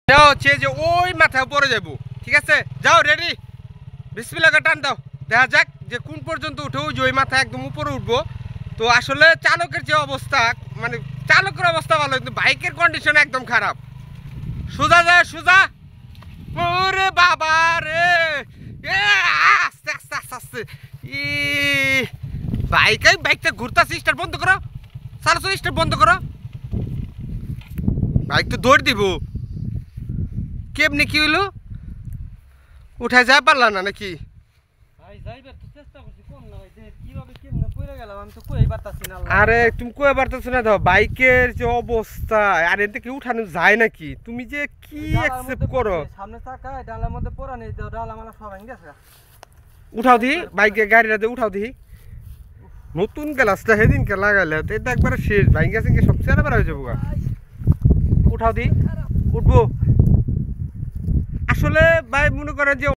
এটা হচ্ছে যে ওই মাথায় পড়ে যাবো। ঠিক আছে, যাও রেডি, বিসমিল্লাহ টান দাও, দেখা যাক যে কোন পর্যন্ত উঠে। ওই যে ওই মাথায় একদম উপরে উঠবো। তো আসলে চালকের যে অবস্থা, মানে চালকের অবস্থা ভালো, কিন্তু বাইকের কন্ডিশন একদম খারাপ। সোজা যায়, সোজা। ওরে বাবা রে, এ আস্তে আস্তে আস্তে আস্তে। ই বাইকটা ঘুরতেছে, স্টার্ট বন্ধ করো, চালাচল স্টার্ট বন্ধ করো। বাইক তো দৌড় দিব। কেমনি কি হইলো, উঠায় যায় পারলা না নাকি? আরে তুমি কয়ে পারতেছো না, দাও বাইকের যে অবস্থা, আর এতে কি উঠানো যায় নাকি? তুমি যে কি অ্যাকসেপ্ট করো। সামনে চাকা ডালার মধ্যে পড়া নেই, ডালা মালা সব ভেঙে গেছে। উঠাও দি বাইকে, গাড়িটাতে উঠাও দি। নতুন গ্লাসটা সেদিনকে লাগাইলে তো এটা একবার শেষ, ভাই গেছে সব চেনা বেড়া হয়ে যাবো। উঠাও দি, উঠবো। আসলে ভাই মনে করেন যে